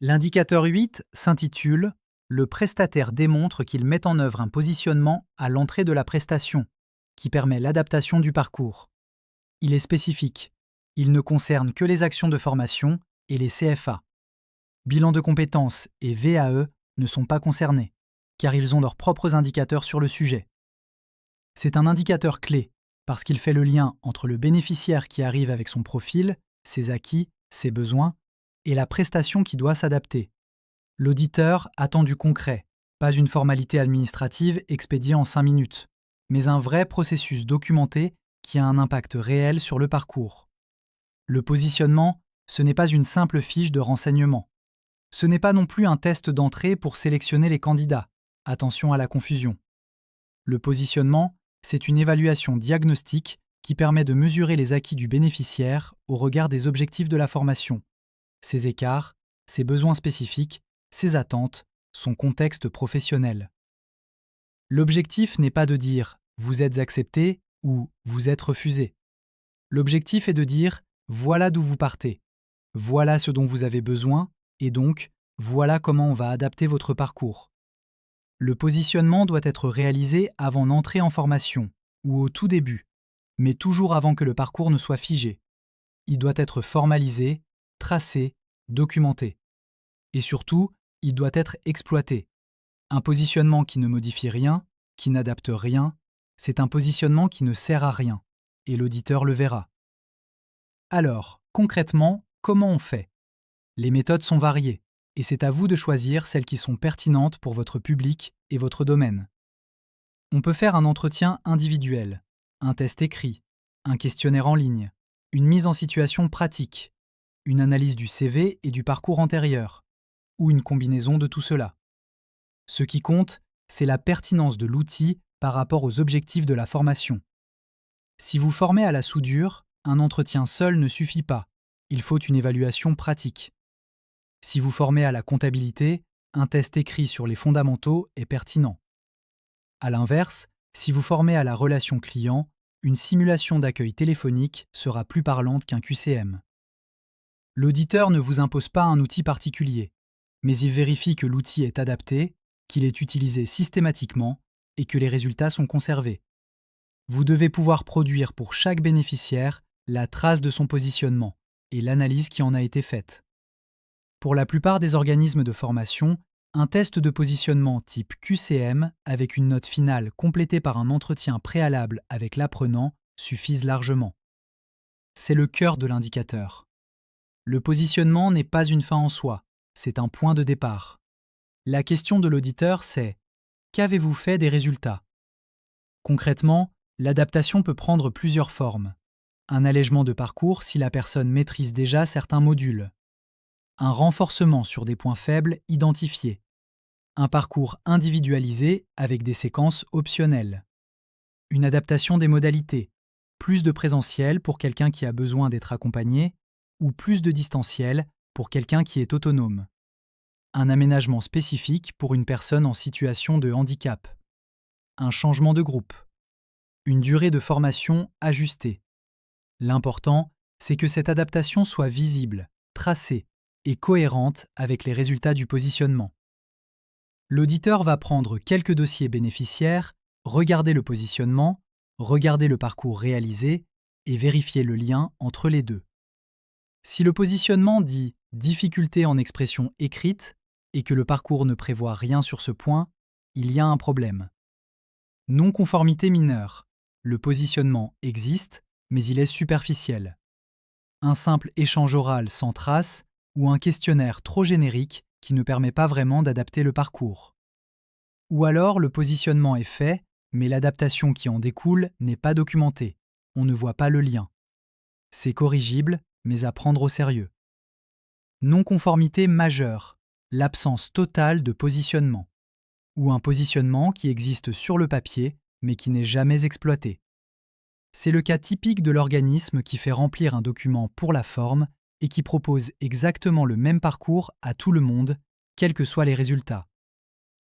L'indicateur 8 s'intitule « Le prestataire démontre qu'il met en œuvre un positionnement à l'entrée de la prestation, qui permet l'adaptation du parcours ». Il est spécifique. Il ne concerne que les actions de formation et les CFA. Bilan de compétences et VAE ne sont pas concernés, car ils ont leurs propres indicateurs sur le sujet. C'est un indicateur clé, parce qu'il fait le lien entre le bénéficiaire qui arrive avec son profil, ses acquis, ses besoins, et la prestation qui doit s'adapter. L'auditeur attend du concret, pas une formalité administrative expédiée en 5 minutes, mais un vrai processus documenté qui a un impact réel sur le parcours. Le positionnement, ce n'est pas une simple fiche de renseignement. Ce n'est pas non plus un test d'entrée pour sélectionner les candidats. Attention à la confusion. Le positionnement, c'est une évaluation diagnostique qui permet de mesurer les acquis du bénéficiaire au regard des objectifs de la formation, ses écarts, ses besoins spécifiques, ses attentes, son contexte professionnel. L'objectif n'est pas de dire « vous êtes accepté » ou « vous êtes refusé ». L'objectif est de dire « voilà d'où vous partez, voilà ce dont vous avez besoin et donc voilà comment on va adapter votre parcours ». Le positionnement doit être réalisé avant l'entrée en formation ou au tout début, mais toujours avant que le parcours ne soit figé. Il doit être formalisé, tracé, documenté. Et surtout, il doit être exploité. Un positionnement qui ne modifie rien, qui n'adapte rien, c'est un positionnement qui ne sert à rien, et l'auditeur le verra. Alors, concrètement, comment on fait ? Les méthodes sont variées, et c'est à vous de choisir celles qui sont pertinentes pour votre public et votre domaine. On peut faire un entretien individuel, un test écrit, un questionnaire en ligne, une mise en situation pratique, une analyse du CV et du parcours antérieur, ou une combinaison de tout cela. Ce qui compte, c'est la pertinence de l'outil par rapport aux objectifs de la formation. Si vous formez à la soudure, un entretien seul ne suffit pas, il faut une évaluation pratique. Si vous formez à la comptabilité, un test écrit sur les fondamentaux est pertinent. À l'inverse, si vous formez à la relation client, une simulation d'accueil téléphonique sera plus parlante qu'un QCM. L'auditeur ne vous impose pas un outil particulier, mais il vérifie que l'outil est adapté, qu'il est utilisé systématiquement et que les résultats sont conservés. Vous devez pouvoir produire pour chaque bénéficiaire la trace de son positionnement et l'analyse qui en a été faite. Pour la plupart des organismes de formation, un test de positionnement type QCM avec une note finale complétée par un entretien préalable avec l'apprenant suffisent largement. C'est le cœur de l'indicateur. Le positionnement n'est pas une fin en soi, c'est un point de départ. La question de l'auditeur, c'est « qu'avez-vous fait des résultats ?» Concrètement, l'adaptation peut prendre plusieurs formes. Un allègement de parcours si la personne maîtrise déjà certains modules. Un renforcement sur des points faibles identifiés. Un parcours individualisé avec des séquences optionnelles. Une adaptation des modalités. Plus de présentiel pour quelqu'un qui a besoin d'être accompagné ou plus de distanciel pour quelqu'un qui est autonome. Un aménagement spécifique pour une personne en situation de handicap. Un changement de groupe. Une durée de formation ajustée. L'important, c'est que cette adaptation soit visible, tracée et cohérente avec les résultats du positionnement. L'auditeur va prendre quelques dossiers bénéficiaires, regarder le positionnement, regarder le parcours réalisé et vérifier le lien entre les deux. Si le positionnement dit « difficulté en expression écrite » et que le parcours ne prévoit rien sur ce point, il y a un problème. Non-conformité mineure. Le positionnement existe, mais il est superficiel. Un simple échange oral sans trace ou un questionnaire trop générique qui ne permet pas vraiment d'adapter le parcours. Ou alors le positionnement est fait, mais l'adaptation qui en découle n'est pas documentée. On ne voit pas le lien. C'est corrigible, mais à prendre au sérieux. Non-conformité majeure. L'absence totale de positionnement. Ou un positionnement qui existe sur le papier, mais qui n'est jamais exploité. C'est le cas typique de l'organisme qui fait remplir un document pour la forme et qui propose exactement le même parcours à tout le monde, quels que soient les résultats.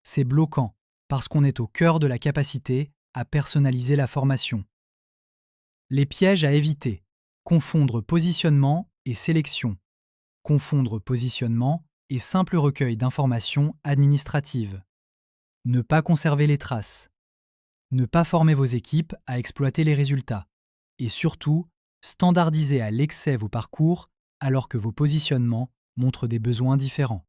C'est bloquant, parce qu'on est au cœur de la capacité à personnaliser la formation. Les pièges à éviter. Confondre positionnement et sélection. Confondre positionnement et simple recueil d'informations administratives. Ne pas conserver les traces. Ne pas former vos équipes à exploiter les résultats. Et surtout, standardiser à l'excès vos parcours alors que vos positionnements montrent des besoins différents.